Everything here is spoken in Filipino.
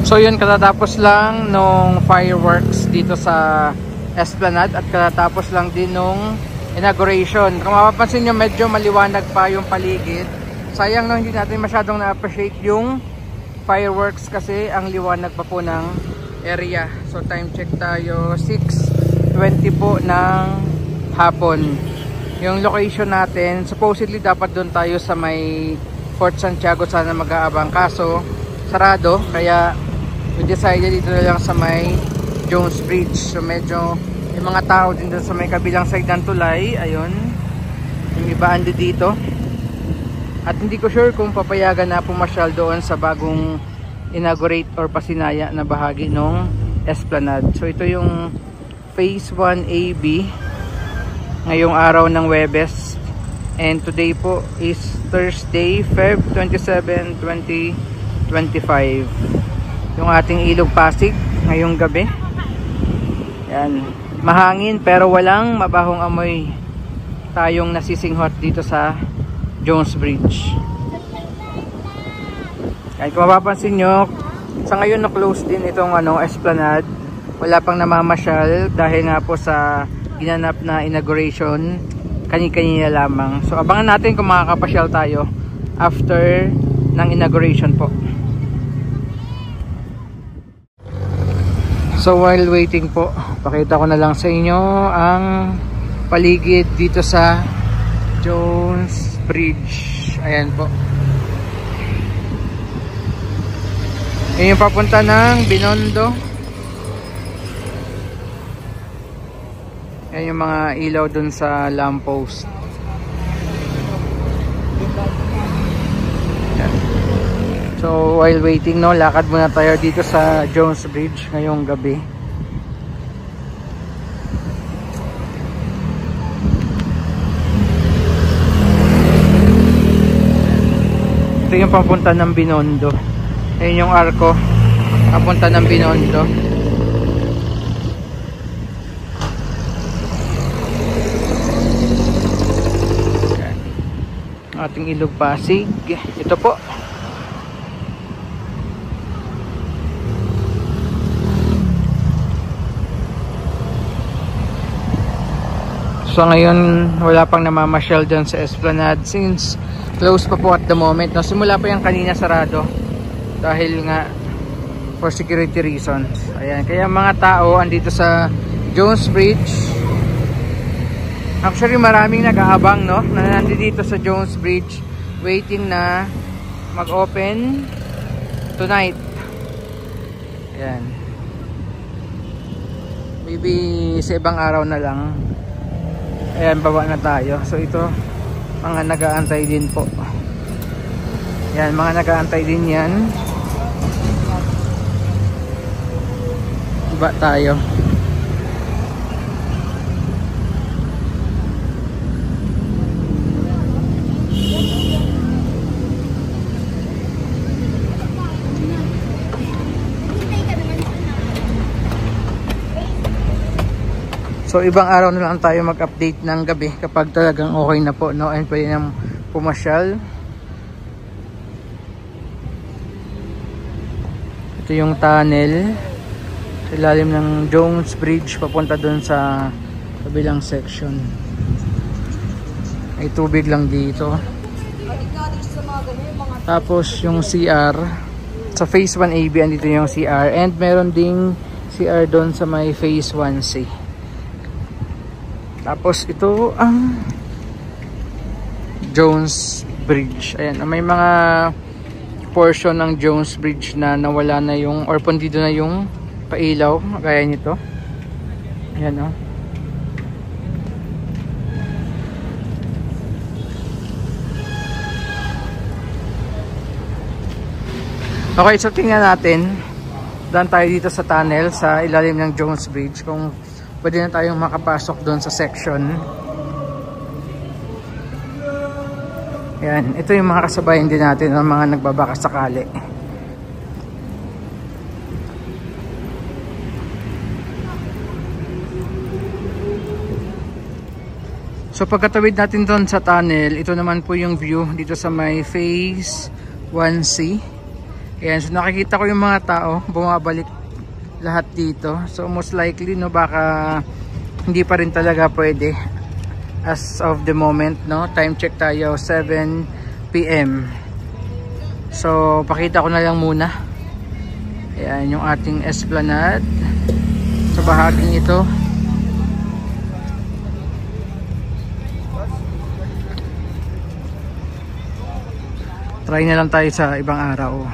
So yun, katatapos lang nung fireworks dito sa Esplanade at katatapos lang din nung inauguration. Kung mapapansin nyo, medyo maliwanag pa yung paligid. Sayang no, hindi natin masyadong na-appreciate yung fireworks kasi ang liwanag pa po ng area. So time check tayo, 6:20 po ng hapon. Yung location natin, supposedly dapat doon tayo sa may Fort Santiago sana mag-aabang, kaso sarado, kaya we decided dito na lang sa may Jones Bridge. So medyo yung mga tao din doon sa may kabilang side ng tulay, ayun, yung iba ando dito. At hindi ko sure kung papayagan na pumasyal doon sa bagong inaugurate or pasinaya na bahagi ng Esplanade. So ito yung Phase 1 AB ngayong araw ng Huwebes, and today po is Thursday, Feb 27, 2025. Yung ating Ilog Pasig ngayong gabi, yan, mahangin pero walang mabahong amoy tayong nasisinghot dito sa Jones Bridge. Kahit kung mapapansin nyo, sa ngayon na close din itong Esplanade, wala pang namamasyal dahil nga po sa ginanap na inauguration, kani-kanina lamang. So abangan natin kung makakapasyal tayo after ng inauguration po. So while waiting po, pakita ko na lang sa inyo ang paligid dito sa Jones Bridge. Ayan po. Ayan yung papunta ng Binondo. Ayan yung mga ilaw dun sa lamppost. Ayan. So while waiting, no, lakad muna tayo dito sa Jones Bridge ngayong gabi. Ito yung papunta ng Binondo. Ayan yung arko papunta ng Binondo. Ating Ilog Pasig, ito po. So ngayon wala pang namamasyal dyan sa Esplanade since close pa po at the moment, no? Simula pa yung kanina sarado dahil nga for security reasons. Ayan, kaya mga tao andito sa Jones Bridge. Actually maraming nag-aabang, no, na nandito sa Jones Bridge waiting na mag-open tonight. Ayan. Maybe sa ibang araw na lang. Ayan, baba na tayo. So ito, mga nag-aantay din po. Ayan, mga nag-aantay din yan. Baba tayo. So ibang araw na lang tayo mag-update ng gabi kapag talagang okay na po, no, and pwede nang pumasyal. Ito yung tunnel sa ilalim ng Jones Bridge papunta dun sa kabilang section. May tubig lang dito. Tapos yung CR sa Phase 1 AB, andito yung CR, and meron ding CR doon sa may Phase 1C. Tapos ito ang Jones Bridge. Ayan, may mga portion ng Jones Bridge na nawala na yung, or pundido na yung pailaw, gaya nito. Ayan, oh. Okay, so tingnan natin. Daan tayo dito sa tunnel sa ilalim ng Jones Bridge kung pwede na tayong makapasok doon sa section. Yan, ito yung mga kasabayan din natin ng mga nagbabaka sakali. So pagkatawid natin doon sa tunnel, ito naman po yung view dito sa may Phase 1C. Ayan, so nakikita ko yung mga tao bumabalik lahat dito. So most likely no, baka hindi pa rin talaga pwede as of the moment, no. Time check tayo 7 PM. So pakita ko na lang muna. Ayan yung ating Esplanade sa bahaging ito. Try na lang tayo sa ibang araw.